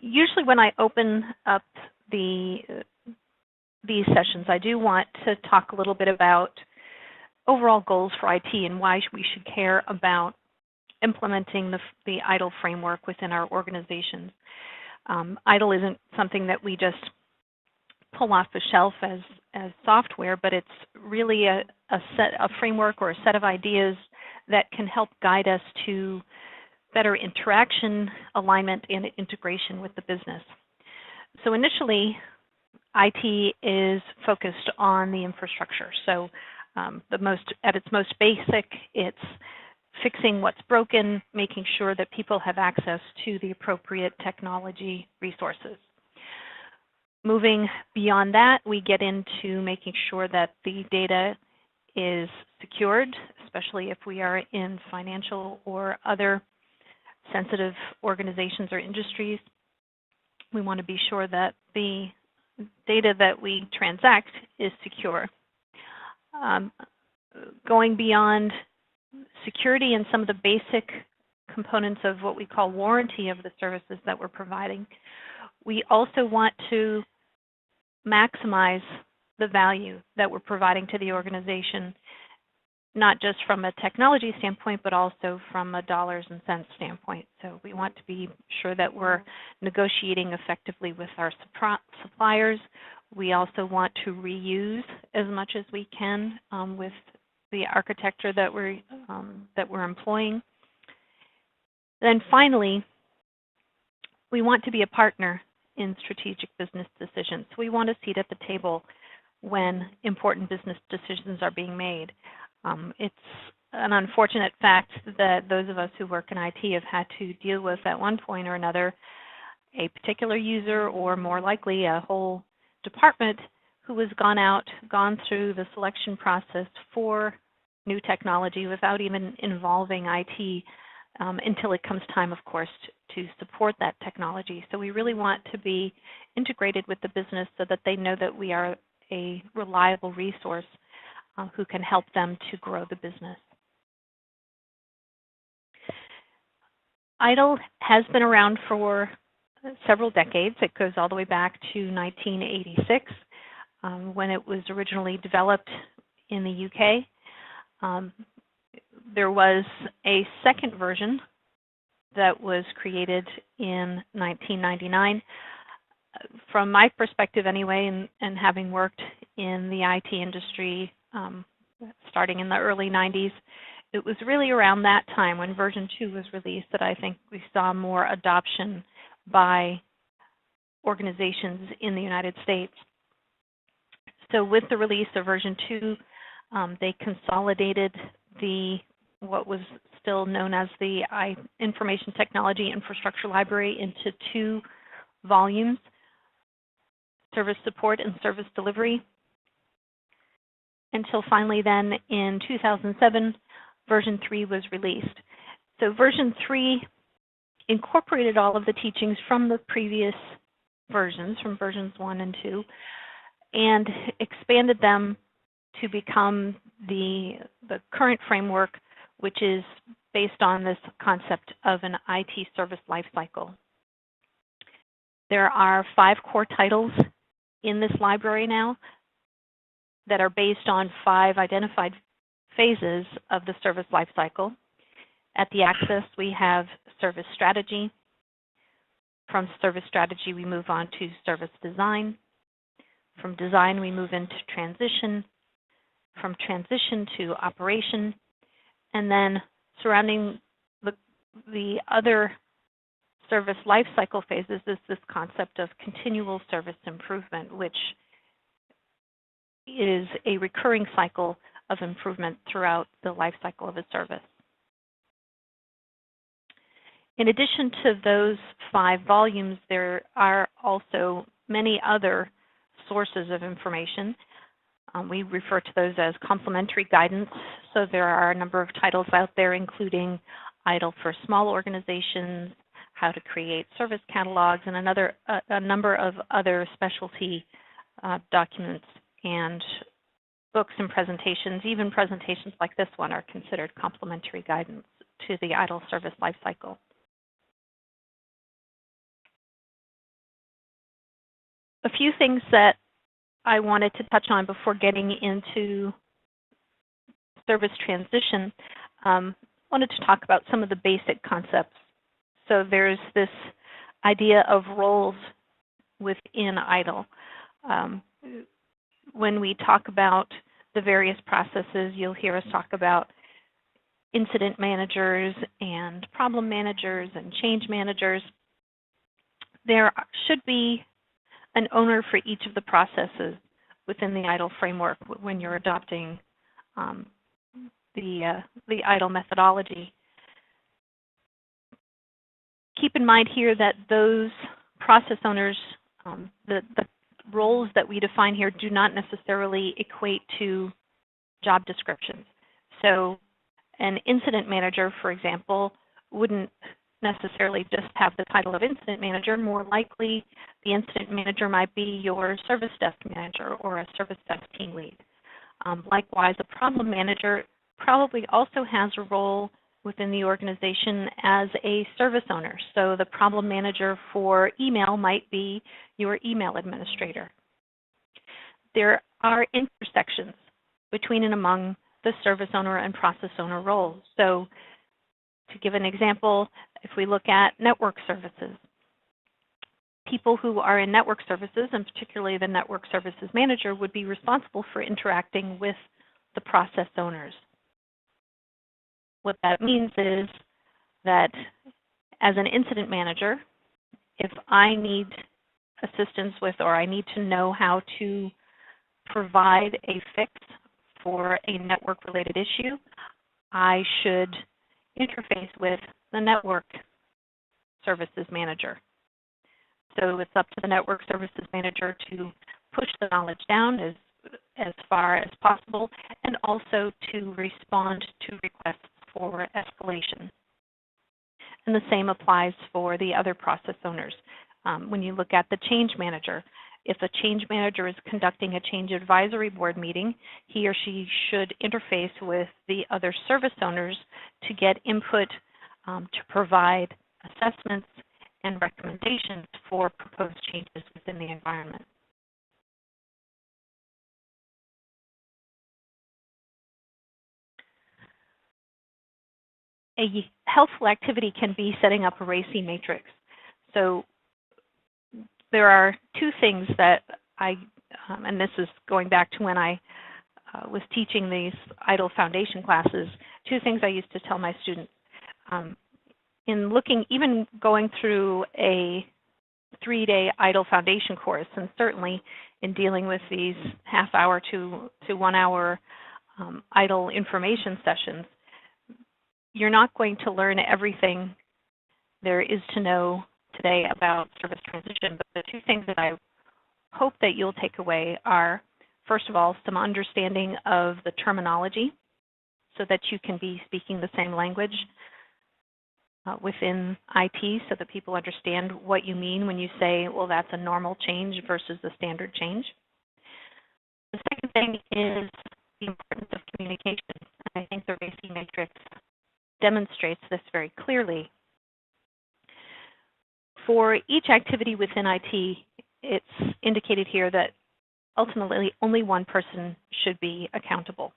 Usually when I open up these sessions, I do want to talk a little bit about overall goals for IT and why we should care about implementing the ITIL framework within our organizations. ITIL isn't something that we just pull off the shelf as software, but it's really a framework or a set of ideas that can help guide us to better interaction, alignment, and integration with the business. So initially, IT is focused on the infrastructure. So at its most basic, it's fixing what's broken, making sure that people have access to the appropriate technology resources. Moving beyond that, we get into making sure that the data is secured, especially if we are in financial or other sensitive organizations or industries. We want to be sure that the data that we transact is secure. Going beyond security and some of the basic components of what we call warranty of the services that we're providing, we also want to maximize the value that we're providing to the organization, not just from a technology standpoint, but also from a dollars and cents standpoint. So we want to be sure that we're negotiating effectively with our suppliers. We also want to reuse as much as we can with the architecture that we're employing. Then finally, we want to be a partner in strategic business decisions. We want a seat at the table when important business decisions are being made. It's an unfortunate fact that those of us who work in IT have had to deal with at one point or another a particular user, or more likely a whole department, who has gone through the selection process for new technology without even involving IT until it comes time, of course, to support that technology. So we really want to be integrated with the business so that they know that we are a reliable resource who can help them to grow the business. ITIL has been around for several decades. It goes all the way back to 1986 when it was originally developed in the UK. There was a second version that was created in 1999. From my perspective anyway, and having worked in the IT industry starting in the early 90s, it was really around that time when version 2 was released that I think we saw more adoption by organizations in the United States. So with the release of version 2, they consolidated what was still known as the Information Technology Infrastructure Library into 2 volumes, Service Support and Service Delivery, until finally then in 2007, version 3 was released. So version 3 incorporated all of the teachings from the previous versions, from versions 1 and 2, and expanded them to become the current framework, which is based on this concept of an IT service lifecycle. There are 5 core titles in this library now that are based on 5 identified phases of the service lifecycle. At the axis, we have service strategy. From service strategy, we move on to service design. From design, we move into transition. From transition to operation. And then surrounding the other service lifecycle phases is this concept of continual service improvement, which is a recurring cycle of improvement throughout the life cycle of a service. In addition to those 5 volumes, there are also many other sources of information. We refer to those as complementary guidance. So there are a number of titles out there, including ITIL for small organizations, how to create service catalogs, and a number of other specialty documents and books and presentations. Even presentations like this one are considered complementary guidance to the ITIL service lifecycle. A few things that I wanted to touch on before getting into service transition. Wanted to talk about some of the basic concepts. So there's this idea of roles within ITIL. When we talk about the various processes, you'll hear us talk about incident managers and problem managers and change managers. There should be an owner for each of the processes within the ITIL framework when you're adopting the ITIL methodology. Keep in mind here that those process owners, the roles that we define here do not necessarily equate to job descriptions. So an incident manager, for example, wouldn't necessarily just have the title of incident manager. More likely, the incident manager might be your service desk manager or a service desk team lead. Likewise, a problem manager probably also has a role within the organization as a service owner. So the problem manager for email might be your email administrator. There are intersections between and among the service owner and process owner roles. So to give an example, if we look at network services, people who are in network services, and particularly the network services manager, would be responsible for interacting with the process owners. What that means is that as an incident manager, if I need assistance with, or I need to know how to provide a fix for a network-related issue, I should interface with the network services manager. So it's up to the network services manager to push the knowledge down as far as possible, and also to respond to requests for escalation. And the same applies for the other process owners. When you look at the change manager, if a change manager is conducting a change advisory board meeting, he or she should interface with the other service owners to get input to provide assessments and recommendations for proposed changes within the environment. A helpful activity can be setting up a RACI matrix. So there are two things that and this is going back to when I was teaching these ITIL foundation classes, two things I used to tell my students. In looking, even going through a 3-day ITIL foundation course, and certainly in dealing with these half-hour to 1-hour ITIL information sessions, you're not going to learn everything there is to know today about service transition, but the two things that I hope that you'll take away are, first of all, some understanding of the terminology so that you can be speaking the same language within IT so that people understand what you mean when you say, well, that's a normal change versus the standard change. The second thing is the importance of communication. And I think the RACI Matrix demonstrates this very clearly. For each activity within IT, it's indicated here that ultimately only one person should be accountable.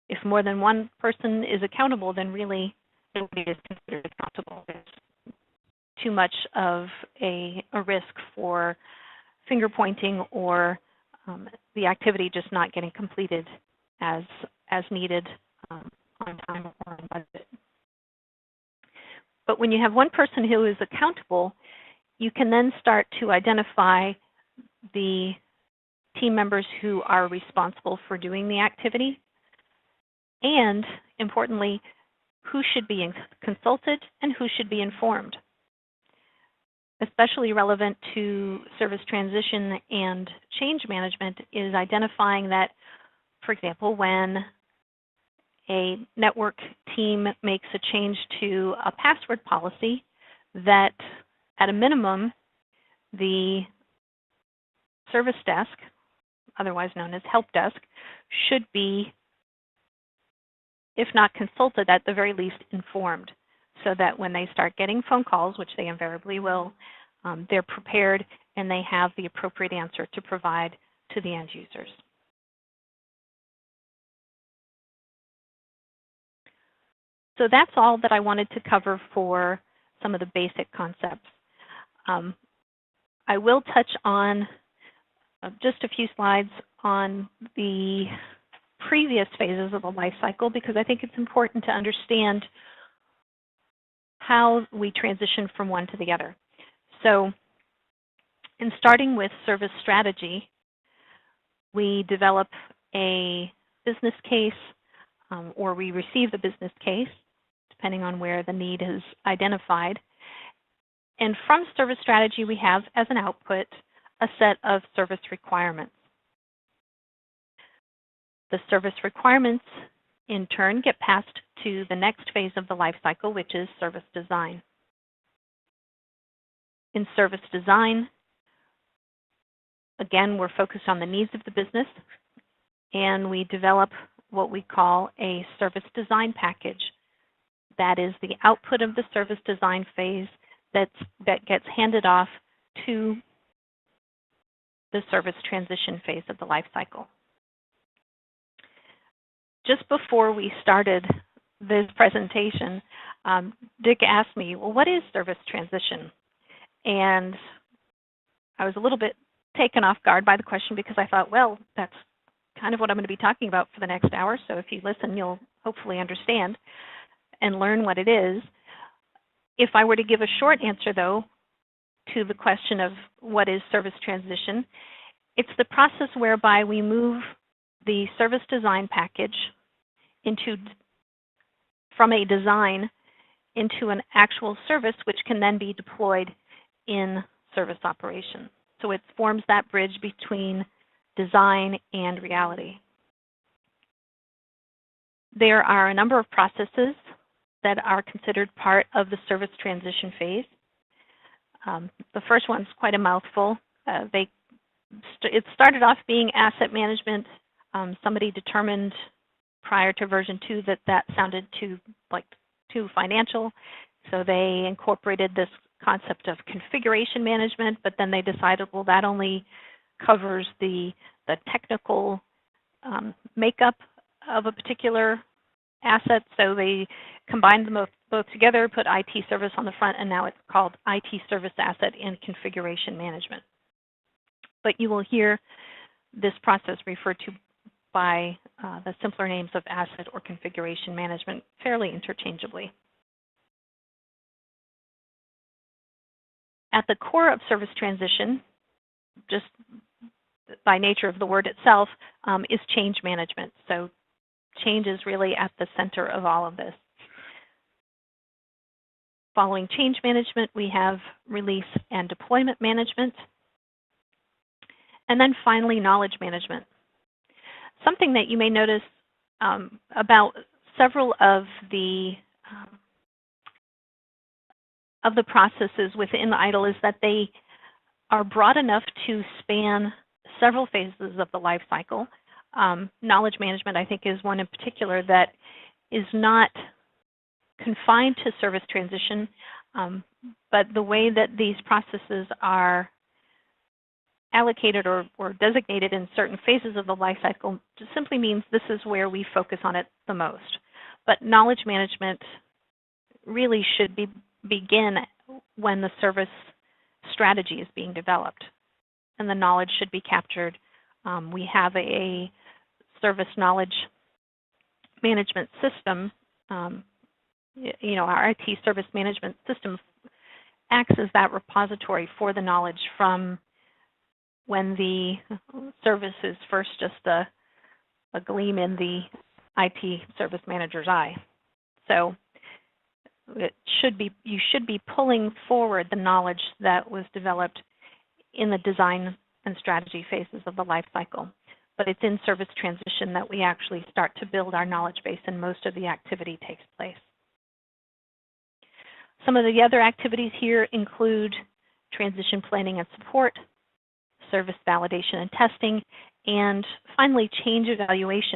If more than one person is accountable, then really nobody is considered accountable. There's too much of a risk for finger pointing or the activity just not getting completed as needed on time or on budget. But when you have one person who is accountable, you can then start to identify the team members who are responsible for doing the activity, and importantly, who should be consulted and who should be informed. Especially relevant to service transition and change management is identifying that, for example, when a network team makes a change to a password policy, that at a minimum, the service desk, otherwise known as help desk, should be, if not consulted, at the very least informed, so that when they start getting phone calls, which they invariably will, they're prepared and they have the appropriate answer to provide to the end users. So that's all that I wanted to cover for some of the basic concepts. I will touch on just a few slides on the previous phases of the life cycle, because I think it's important to understand how we transition from one to the other. So in starting with service strategy, we develop a business case, or we receive the business case, depending on where the need is identified. And from service strategy, we have as an output a set of service requirements. The service requirements, in turn, get passed to the next phase of the life cycle, which is service design. In service design, again, we're focused on the needs of the business, and we develop what we call a service design package. That is the output of the service design phase that gets handed off to the service transition phase of the life cycle. Just before we started this presentation, Dick asked me, well, what is service transition? And I was a little bit taken off guard by the question, because I thought, well, that's kind of what I'm going to be talking about for the next hour. So if you listen, you'll hopefully understand and learn what it is. If I were to give a short answer, though, to the question of what is service transition, it's the process whereby we move the service design package from a design into an actual service, which can then be deployed in service operation. So it forms that bridge between design and reality. There are a number of processes that are considered part of the service transition phase. The first one's quite a mouthful. It started off being asset management. Somebody determined prior to version 2 that that sounded too financial, so they incorporated this concept of configuration management, but then they decided, well, that only covers the technical makeup of a particular asset, so they combined them both together, put IT service on the front, and now it's called IT service asset and configuration management. But you will hear this process referred to by the simpler names of asset or configuration management fairly interchangeably. At the core of service transition, just by nature of the word itself, is change management. So change is really at the center of all of this. Following change management, we have release and deployment management. And then finally, knowledge management. Something that you may notice about several of the processes within ITIL is that they are broad enough to span several phases of the life cycle. Knowledge management, I think, is one in particular that is not confined to service transition, but the way that these processes are allocated or designated in certain phases of the life cycle just simply means this is where we focus on it the most. But knowledge management really should begin when the service strategy is being developed, and the knowledge should be captured. We have a service knowledge management system. Our IT service management system acts as that repository for the knowledge from when the service is first just a gleam in the IT service manager's eye. So you should be pulling forward the knowledge that was developed in the design and strategy phases of the life cycle. But it's in service transition that we actually start to build our knowledge base, and most of the activity takes place. Some of the other activities here include transition planning and support, service validation and testing, and finally change evaluation,